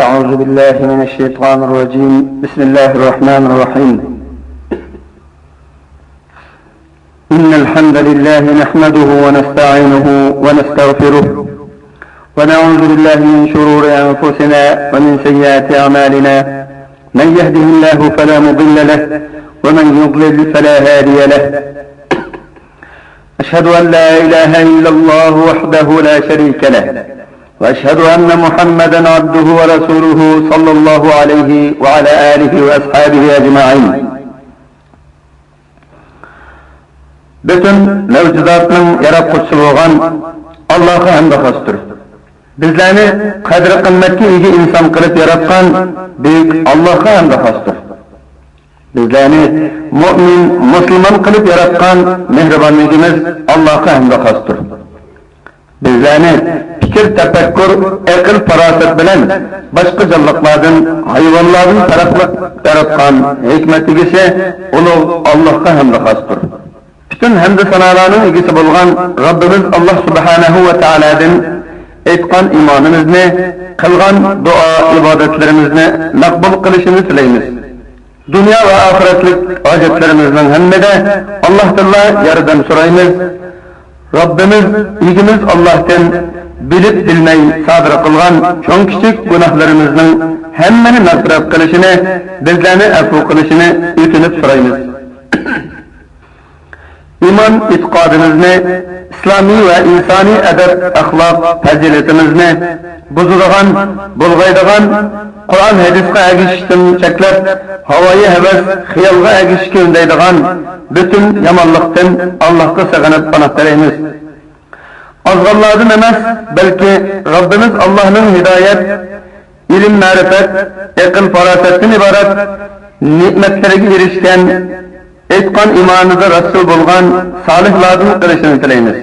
أعوذ بالله من الشيطان الرجيم. بسم الله الرحمن الرحيم. إن الحمد لله نحمده ونستعينه ونستغفره ونعوذ بالله من شرور أنفسنا ومن سيئات أعمالنا. من يهده الله فلا مضل له ومن يضلل فلا هادي له. أشهد أن لا إله إلا الله وحده لا شريك له، وأشهد أن محمدا عبده ورسوله صلى الله عليه وعلى آله وأصحابه أجمعين. Bütün mevcudatın yaratquchisi bo'lgan Allohga hamd xosdir. Bizlarni qadr qimmatga ega inson qilib yaratgan buyuk Allohga hamd xosdir. Bizlarni mu'min, musulmon qilib yaratgan mehribonligimiz Allohga hamd xosdir. Bizlarni fikir, tafakkur, aql, farosat bilan boshqa jonliqlardan, hayvonlardan farqli yaratgan hikmatligisi ulug' Allohga hamd xosdir. Bütün hamd sanolarning egasi bo'lgan Rabbimiz Alloh subhanahu va taoladan aytgan iymonimizni, qilgan duo ibodatlarimizni maqbul qilishini tilaymiz. Dunyo va oxiratlik hojatlarimizning hammida Alloh taolo yordam so'raymiz. Rabbimiz egimiz Allohdan bilib bilmay sodir qilgan cho'ng kichik gunohlarimizning hammani mag'firat qilishini, bizlarni afv qilishini o'tinib so'raymiz. İman e'tiqodimizni, islomiy va insoniy adab, axloq, fazilatimizni buzadigan, bulg'aydigan, Qur'on hadisga agishishdan cheklab, havoyi havas, xiyolga agishishga undaydigan bütün yomonlikdan Allohga sig'inib panoh tilaymiz. Ozg'onlardan emas, balki Rabbimiz Allohning hidoyat, ilm, ma'rifat, aql, farosatdan iborat ne'matlariga erishgan, aytgan imonida rasul bo'lgan solihlardan qilishini tilaymiz.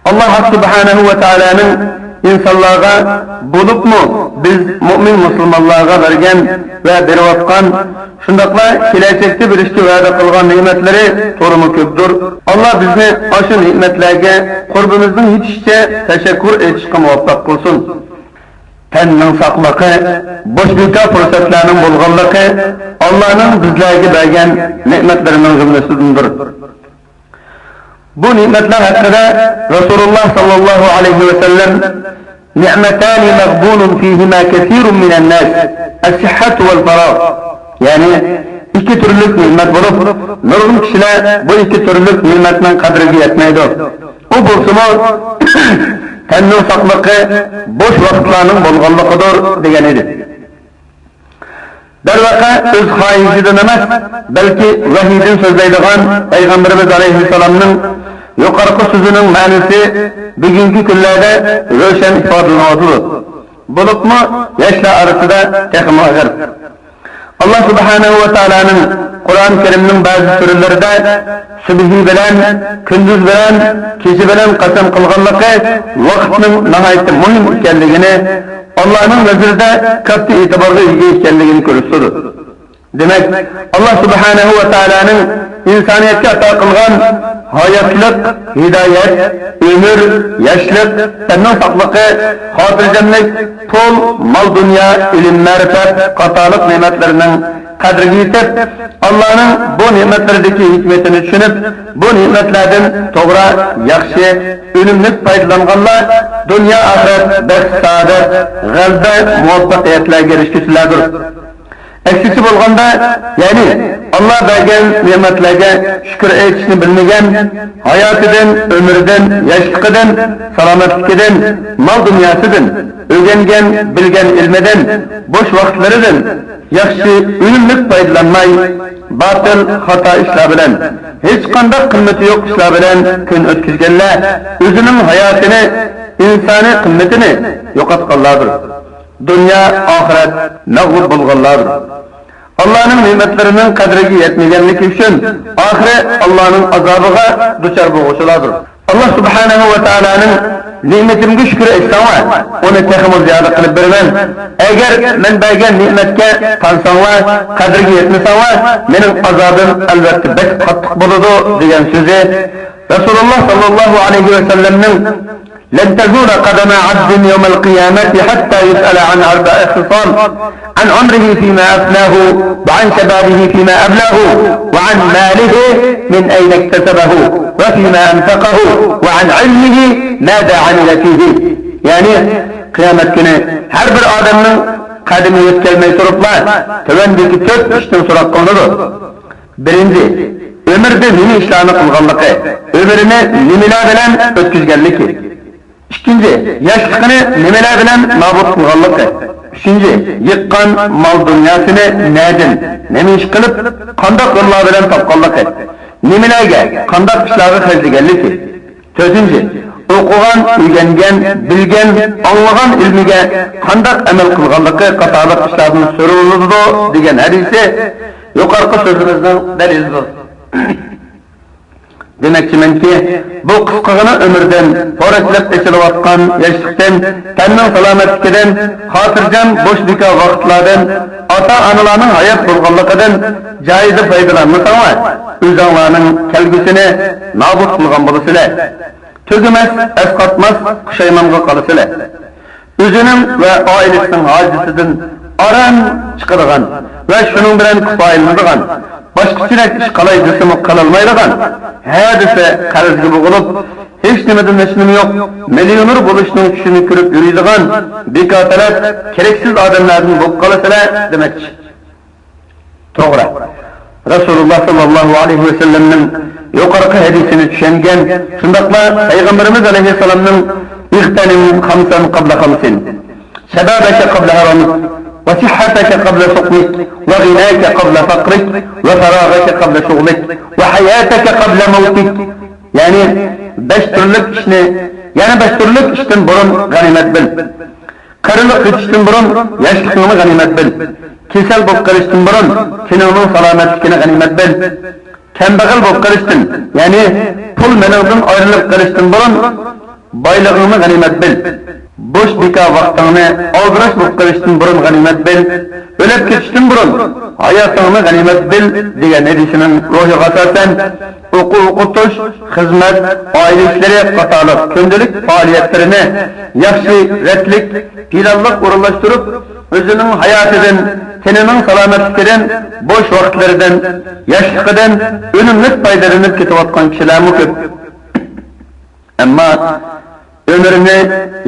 Alloh subhanahu va taolaning insonlarga bo'libmi biz mu'min musulmonlarga bergan va berayotgan shundaqla kelajakda berishga va'da qilgan ne'matlari to'rimi ko'pdir. Alloh bizni o'sha ne'matlarga qurbimizning yetishicha tashakkur etishga muvaffaq qilsin. Tanning saqligi, boshqa fursatlarning bo'lganligi Allohning bizlarga bergan ne'matlarining jumlasidandir. Bu ne'matlar haqida Rasululloh sallallohu alayhi va sallam ni'matani maghbunun fihima kaseerun minan nas, as-sihhat wal faragh. Ya'ni ikki turli ne'mat bo'lib, nurg'un kishilar bu ikki turli ne'matning qadriga yetmaydi. U bo'lsa tanning saqligi, bo'sh vaqtlarning bo'lganligidir degan edi. Darvaqa o'z xohishidan emas, balki vahiydan so'zlaydigan Payg'ambarimiz alayhissalomning yuqorqi so'zining ma'nosi bugungi kunlarda ro'shan ifodalanadi. Bo'libmi yoshlar orasida texmo agar Alloh subhanahu va taolaning Qur'on Karimning ba'zi surlarida subhi bilan, kunduz bilan, kecha bilan qasam qilganligi vaqtning nihoyatda muhim ekanligini, Allohning nazarida katta e'tiborga ega ekanligini ko'rsatadi. Demak, Alloh subhanahu va taolaning insoniyatga ato qilgan hayotlik, hidoyat, umr, yoshlik, tanning saqligi, xotirjamlik, pul, mol dunyo, ilm, ma'rifat qatorliq ne'matlarining qadriga yetib, Allohning bu ne'matlaridagi hikmatini tushunib, bu ne'matlardan to'g'ri, yaxshi, unumli foydalanganlar dunyo oxirat baxt, saodat, g'alaba, muvaffaqiyatlarga erishguchilardir. Aksisi bo'lganda, ya'ni Alloh bergan ne'matlarga shukr etishni bilmagan, hayotidan, umridan, yoshligidan, salomatligidan, mol dunyosidan, o'rgangan, bilgan ilmidan, bo'sh vaqtlaridan yaxshi, unumli foydalanmay, batil, xato ishlar bilan, hech qanday qimmati yo'q ishlar bilan kun o'tkazganlar o'zining hayotini, insoniy qimmatini yo'qotganlardir. Dunyo, oxirat mag'lub bo'lganlardir. Allohning ne'matlarining qadriga yetmaganligi uchun oxiri Allohning azobiga duchor bo'luvchilardir. Alloh subhanahu va taolaning ne'matimga shukr etsam, uni texmo ziyoda qilib beraman. Agar men bergan ne'matga tansanglar, qadriga yetmasanglar, mening azobim albatta bek qattiq bo'ladi degan so'zi Rasululloh sallallohu alayhi va sallamning لن تزول قدم عبد يوم القيامة حتى يسأل عن 4 خصال: عن عمره فيما أفناه، وعن شبابه فيما أبلاه، وعن ماله من أين اكتسبه، وفيما أنفقه، وعن علمه ماذا عمل فيه. Yani kıyamet günü her bir adamın kadimi yetkelmeyi soruplar, tövendeki 4 işten sorak konudur. Birinci, ömürde nimi işlerini kılganlıkı, ömrüne nimeler bilen ötküzgenliki. İkinci, yaşlıkını nimeler bilen nabut kılganlıkı. Üçüncü, yıkkan mal dünyasını nedin, nemi iş kılıp, kandak yollar bilen tapkallıkı. Nimelerge, kandak işleri hezdigenliki. Dördüncü, o'qigan, o'rgangan, bilgan, anglagan ilmiga qanday amal qilganligi qatorliq ishlarni so'raladi degan hadisi yuqorqi so'zimizning dalilidir. Demakchimanki, bu qisqagina umrdan, forajlab echilayotgan yoshlikdan, tanning salomatligidan, xotirjam bo'shlika vaqtlardan, ota-onalarning hayot bo'lganligidan joyida foydalanmasanglar, o'zinglarning kelgusini nobud qilgan bo'lasizlar. Tügümez, esqatmaz, kuşaymanğa qalasılar. Özünün ve ailesinin hacisinden aran çıkarıgan ve şunun bilen kufayılmadıgan, başkasıyla iş qalay desimi qalalmaydıgan, hadise qarız gibi olup, hiç nimeden neşinim yok, milyonur buluşunun kişini kürüp yürüydigan, bekatalat, gereksiz adamlardan bulup qalasılar demekçi. Doğru. Resulullah sallallahu aleyhi ve sellem'nin yuqorqi hadisini tushungan, shundaqla Payg'ambarimiz alayhissalomning "Ihtanim khamsan qabla khamsin, shababaka qabla haramik, va sihhataka qabla suqmik, va ghinaka qabla faqrik, va faragaka qabla shughlik, va hayataka qabla mawtik." Yani 5 turlik ishni, yana 5 turlik ishdan burun g'animat bil. Qarilik ketishdan burun yoshlikni g'animat bil. Kesal bo'lib qolishdan burun kinoning salomatligini g'animat bil. Kambag'al bo'lib qolishdan, ya'ni pul meningdan ayrilib qolishdan burun boylig'ingni g'animat bil. Bo'sh beka vaqtingni oldirash bo'lib qolishdan burun g'animat bil. O'lib ketishdan burun hayotingni g'animat bil degan hadisining ruhiga asosan o'qitish, xizmat, oila ishlari qatorliq kundalik faoliyatlarini yaxshi ratlik, planliq o'rinlashtirib, o'zining hayotidan, tenining salomatligidan, bo'sh vaqtlaridan, yoshligidan unumli foydalanib ketayotgan kishilar ko'p. Ammo ömrünü,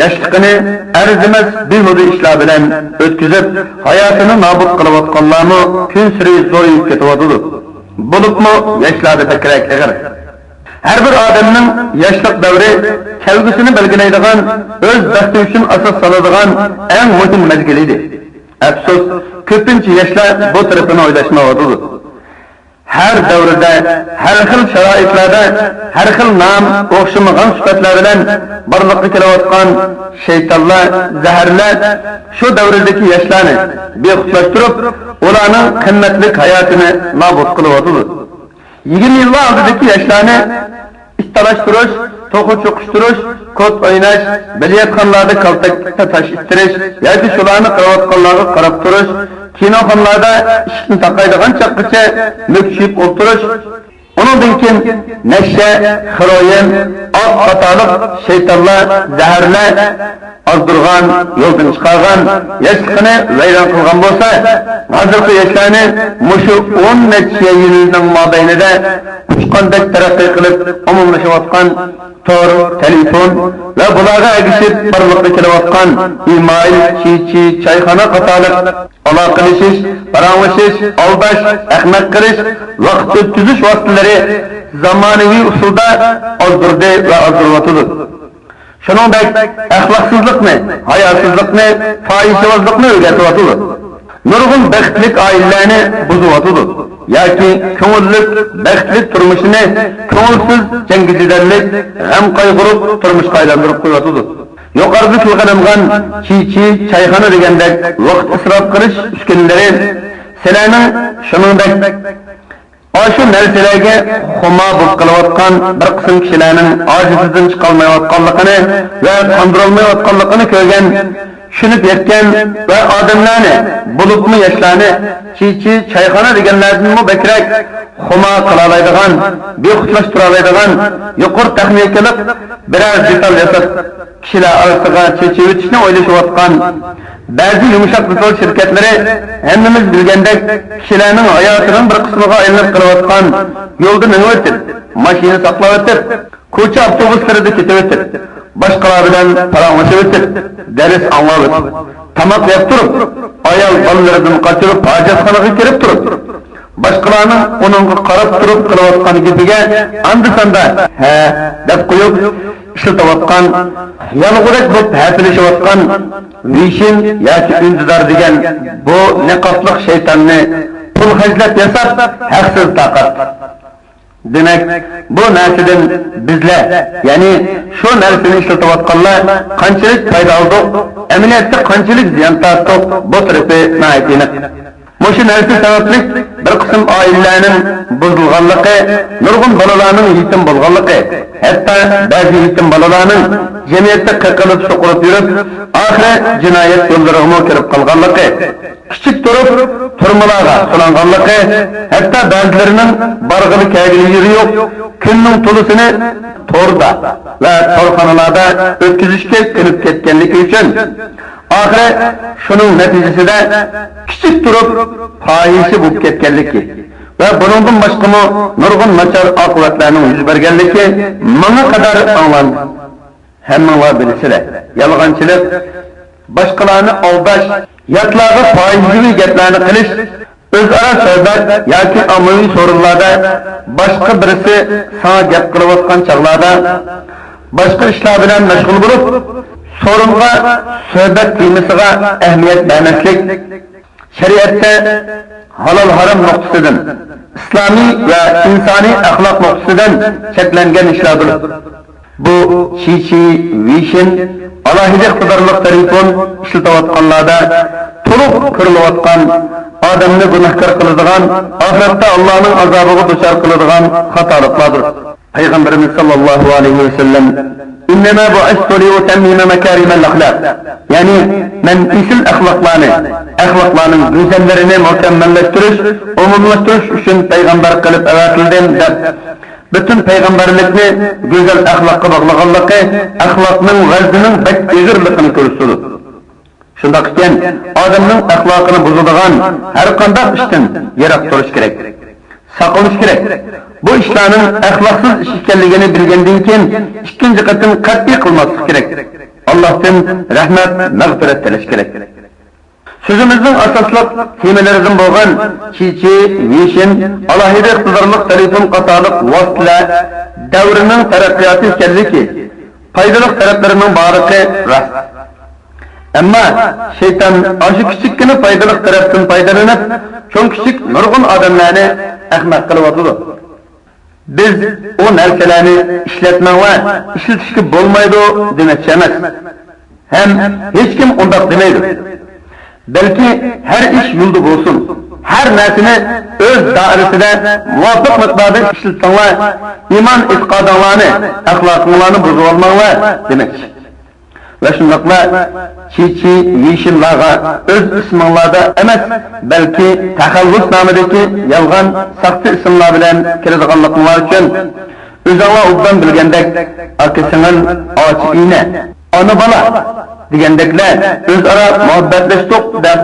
yoshligini arzimas behuda ishlar bilan o'tkazib, hayotini nobud qilayotganlarni kun sari zo'rayib ketyapti. Bo'libmi yoshlarda takrak ig'ir. Har bir odamning yoshlik davri kelgusini belgilaydigan, o'z baxti uchun asos soladigan eng muhim mezgil edi. Afsus, ko'pincha yoshlar bu tarafini o'ylashmayapti. Her davrda, her xil sharoitlarda, her xil nom, o'xshamagan sifatlar bilan borliqqa kelayotgan shaytonlar, zaharlar shu davrdagi yoshlarni bexutlashtirib, ularning qimmatli hayotini nobud qilyapti. 20 yil oldidagi yoshlarni istalashtirish, to'qi cho'qishtirish, kod o'ynash, bilyatxonlarda kaltakda tash ittirish yoki shularni qilayotganlarga qarab turish, kinoxonalarda ishni taqaydigan chaqqicha mukshib o'tirish, undan keyin nasha, xiroyin, qatorliq shaytonlar, zaharlar ozdirgan, yo'ldan chiqargan, yoshligini vayron qilgan bo'lsa, hozirgi yoshlarni mushu 10 necha yilning mobaynida uçqandek taraqqiy qilib umumlashayotgan tor, telefon ve bularga ergishib borliqqa kelayotgan email, chichi, chayxona qatorliq aloqalashish, paranlashish, aldash, ahmoq qilish, vaqt o'tkazish vositalari zamonaviy usulda ozdirdi va ozdiryapti. Shuningdek, axloqsizlikni, hayosizlikni, fohishazlikni o'rgatyapti. Nurg'un baxtlik oilalarni buzyapti. Yoki ko'ngillik, baxtli turmushini ko'ngilsiz jangijidarlik, g'am qayg'urib turmushga aylantirib qo'yadi. Yuqorida tilg'angan chichi, chayxona degandek vaqt isrof qilish uskunalari sizlarning shuningdek shu narsalarga xumo bo'lib qilayotgan bir qism kishilarning ojizidan chiqolmayotganligini va qondirolmayotganligini ko'rgan, tushunib yetgan va odamlarni, bo'libmi yoshlarni chichi, chayxona deganlardan bakrak xumo qila oladigan, bexutlashtiradigan, yuqori texnikalik biror detal yasab kishilar orasiga chechib o'tishni o'ylashayotgan ba'zi yumshoq metal shirkatlari hammamiz bilgandek kishilarning hayotining bir qismiga aylanib qilayotgan yo'lda minib o'tib, mashina saqlab o'tib, ko'cha avtobuslarida ketib o'tib, boshqalar bilan paranglashib o'tib, dars anglab o'tib, tamoq yeb turib, ayol bolalaridan qochib hojatxonaga kirib turib, boshqalarning uningga qarab turib qilayotgan gapiga andi-sanda ha deb qo'yib ishlatayotgan, yolg'izak bo'lib hafilashayotgan vishin yoki undidor degan bu niqoblik shaytonni pul hajlab yasab haqsiz taqat. Demak, bu narsadan bizlar, ya'ni shu narsani ishlatayotganlar qanchalik foyda oldik, amaliyotda qanchalik ziyon tortdik, bu tarafi aniq. Mushu narsa sababli bir qism oilalarning buzilganligi, nurg'un bolalarning yetim bo'lganligi, hatto ba'zi yetim bolalarning jamiyatda qaqilib suqurib yurib, oxiri jinoyat yo'llariga kirib qolganligi, kichik turib turmalarga solanganligi, hatto ba'zilarining barg'ili kelgili yeri yo'q, kunning to'lisini to'rda va to'rxonalarda o'tkazishga kirib ketganligi uchun oxiri shuning natijasida kichik turib fohisha bo'lib ketganligi va buningdan boshqa nurg'un nachar oqibatlarning yuz berganligi menga qadar anglandi. Hammalar bilsizlar, yolg'onchilik, boshqalarni aldash, yatlarga foizli gaplarni qilish, o'zaro suhbat yoki ommaviy so'rinlarda boshqa birisi sana gap qilayotgan chog'larda boshqa ishlar bilan mashg'ul bo'lib, sorunga suhbat qilmasiga ahamiyat bermaslik shariatda halol harom nuqtasidan, islomiy va insoniy axloq nuqtasidan cheklangan ishlardir. Bu chichi, vishin, alohida iqtidorli telefon ishlatayotganlarda to'liq ko'rilayotgan, odamni gunohkor qiladigan, oxiratda Allohning azobiga duchor qiladigan xatoliklardir. Payg'ambarimiz sollallohu alayhi vasallam İnnema bu'astu li'utammima makarimal axloq. Yani men isil axloqlarning go'zalligini mukammallashtirish, umumlashtirish uchun payg'ambar qilib avatildim deb bütün payg'ambarlikni go'zal axloqqa bog'laganligi axloqning g'azining bak egirligini ko'rsatadi. Shunday ekan, odamning axloqini buzadigan har qanday ishdan yiroq turish kerak. Saqlanish kerak. Bu ishlarning axloqsiz ish ekanligini bilgandan keyin ikkinchi qatim qat'iy qilmaslik kerak. Allohdan rahmat, mag'firat tilash kerak. Sözümüzün asaslı temelerinden bo'lgan chichi, vishin, alohida iqtidorli telefon qatorliq vositalar davrining taraqqiyoti ekanligi, foydali taraflarining boriqi rost. Ammo shayton o'sha kichikkina foydali tarafdan foydalanib, cho'ng kichik nurg'un odamlarni ahmoq qilib o'tadi. Biz o narsalarni ishlatmang va ishlatishga bo'lmaydi demoqchi emas. Ham hech kim undoq demaydi. Belki her iş yolda olsun, her narsani öz dairesinde muvaffak miqdarda işlatsanlar, iman etiqadlarını, axloqlarını buzib olmanglar demek. Ve shundaqla chichi, vishinlarga öz isminglarda emas, belki taxallus nomidagi yolg'on, saxta ismlar bilan kiradiganliklar uchun o'zinglar obdan bilgandek, aka-singil, och-ina, ona bola degandeklar o'zaro muhabbatlashdik deb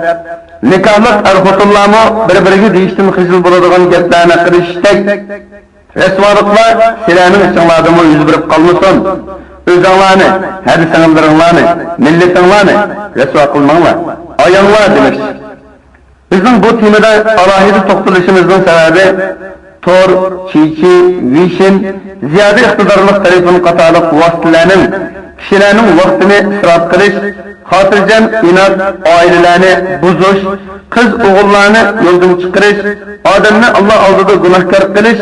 nikohlik ar-xotinlarni bir-biriga deyishdan xijil bo'ladigan gaplarni qilishdak rasvoliklar sizlarning ichinglarda yuz berib qolmasin. O'zinglarni, hadisinglarni, millatinglarni rasvo qilmanglar, ayanglar demoqchi. Bizning bu temada alohida to'xtalishimizning sababi tor, chichi, vishin, ziyoda iqtidorli telefon qatorliq vositalarning kishilarning vaqtini isrof qilish, xotirjam inat oilalarni buzish, qiz o'g'illarni yo'ldan chiqarish, odamni Alloh oldida gunohkor qilish,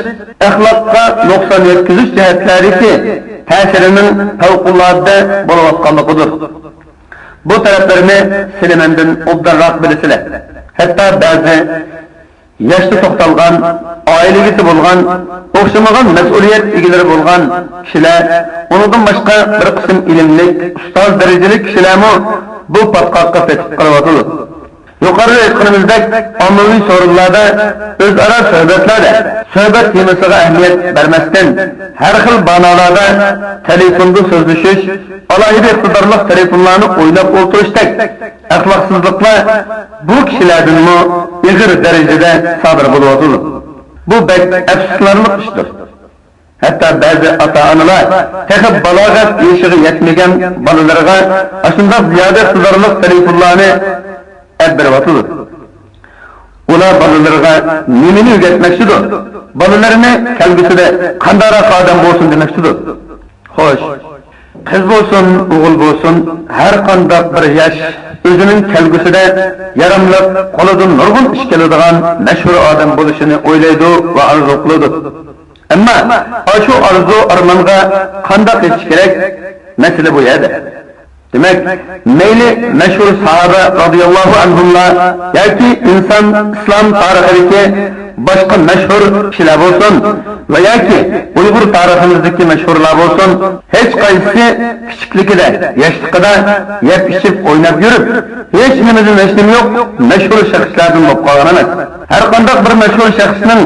axloqqa nuqson yetkazish jihatlariki ta'sirining favqulodda bo'layotganligidir. Bu taraflarni sizlardan obdanroq bilasizlar. Hatto ba'zi yoshda to'xtalgan, oilagisi bo'lgan, o'xshamagan mas'uliyat egalari bo'lgan kishilar, undan boshqa bir qism ilmli, ustoz darajali kishilarmi bu patqoqqa petib qolyotdi. yuqorida aytganimizdek ommaviy so'rovlarda, o'zaro suhbatlarda suhbat temasiga ahamiyat bermasdan har xil banolarda telefonda so'zlashish, alohida iqtidorli telefonlarni o'ylab o'tirishdek axloqsizliklar bu kishilardanmi ig'ir darajada sodir bo'lyapti. Bu bek afsuslanarli ishdir. Hatta bazı ata-onalar texib balog'at yoshiga yetmagan bolalarga ashunday ziyoda iqtidorli telefonlarni berib ular bolalarga nimani o'rgatmoqchidir? Bolalarni kelgusida qandayroq odam bo'lsin demoqchidir. Xo'sh, qiz bo'lsin, o'g'il bo'lsin, har qanday bir yosh o'zining kelgusida yaramlab qolidan nurg'un ish keladigan mashhur odam bo'lishini o'ylaydi va orzu qiladi. Ammo shu orzu armonga qanday yetish kerak? Masala bu yerda. Demek, meyli meşhur sahabe radıyallahu anhumlar yoki inson islom tarixidagi boshqa mashhur kishilar bo'lsin va yoki Uyg'ur tariximizdagi mashhurlar bo'lsin, hech qaysi kichikligida, yoshligida yeb ichib o'ynab yurib, hech nima yo'q, mashhur shaxslardan bo'lib qolgan emas. Har qanday bir mashhur shaxsning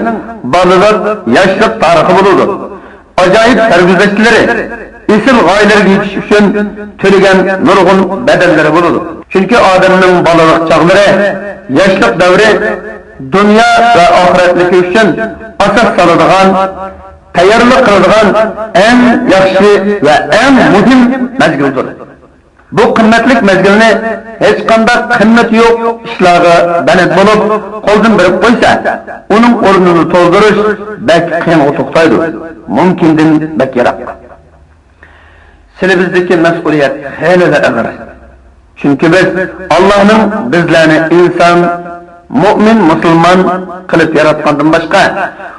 bolalik, yoshlik tarixi bo'ladi. Ajoyib sarguzashtlari isim g'oyalarga yetish uchun to'lagan nurg'un badallari bo'ladi. Chunki odamning bolalik chog'lari, yoshlik davri dunyo va oxiratlik uchun asos soladigan, tayyorlik qiladigan eng yaxshi va eng muhim mazgildir. Bu qimmatli mazgilni hech qanday qimmati yo'q ishlarga banat bo'lib, qo'ldan berib qo'ysa, uning o'rnini to'ldirish bak qiyin to'xtaydi. Mumkindan bak yiroq. Bizdeki mas'uliyet hayli ağır. Çünkü biz Allah'ın bizlerini insan, mümin, Müslüman kılıp yaratkandan başka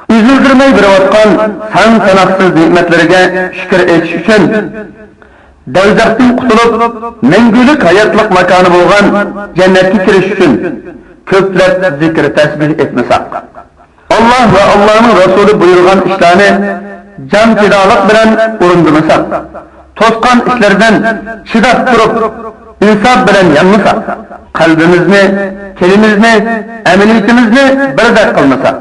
üzüldürmeyi bırakkan san-sanaksız nimetlerine şükür etiş için devzaktan kutulup mengülük hayatlık makanı bulgan cennetki kiriş için köpler zikir tesbih etmesek. Allah ve Allah'ın Resulü buyurgan işlerini can fidalık bilen urundurmasak. Toskan işlerden şiddet durup, insaf bilen yanmasak, kalbimizni, kelimizni, emeliyetimizni birdek kılmasak,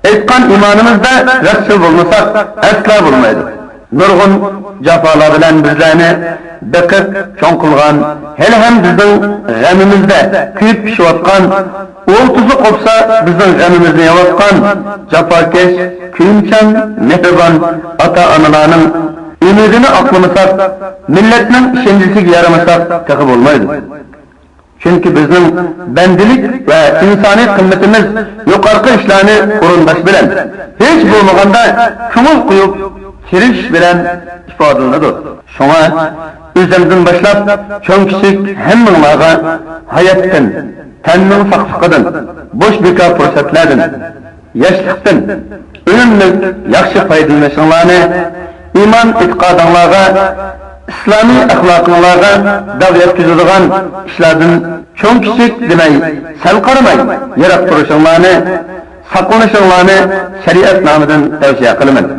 etkan imanımızda rasıl bulmasak, asla bulmaydı. Nurgun cafalar bilen bizlerini bekip çoğun kılgan, hele hem bizim gamimizde kuyup pişivatkan, oltuzu kopsa bizim gamimizni yavatkan, cafakeş, kuyumçan, mehriban, ata-analarının ümidini aklamasak, milletinin işencisiga yaramasak takip olmaydı. Çünkü bizim bendilik ve insani kıymetimiz yukarı işlerini orundaş bilen, hiç bulmaganda kımıl kuyup, kiriş bilen ifadılınıdır. Şuna özümüzden başlap, çoğun kişik hemminlağa hayattan, tennin fakfıkıdın, boş beka fırsatladın, yaşlıktın, önümlük, yakşı faydalanışınlarını, iman itiqadınlarga, İslami ahlakınlarga dav yetkizilgan işlerden çoğun kişik demey, sel qaramay, yarak duruşunlarını, saklanışınlarını şeriat namıdan tavsiye kılımın.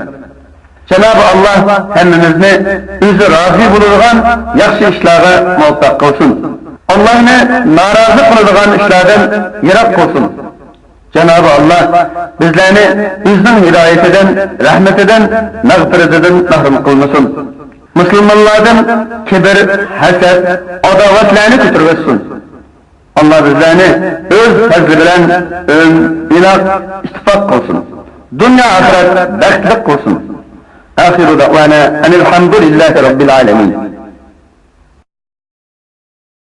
Cenab-ı Allah hemmimizni özü razı bulurgan yaxşı işlerge muvaffak kılsın. Allah'ını narazı kılırgan işlerden yarak kılsın. Cenab-ı Allah bizlerini bizden hidayetinden, rahmetinden, mağfiretinden mahrum kılmasın. Müslümanlardan kibir, haset, adavatlarını kütürmesin. Allah bizlerini öz fazlı bilen inak, istifak kılsın. Dünya ahiret beklik kılsın. Ahiru da'vana enilhamdülillahi rabbil alemin.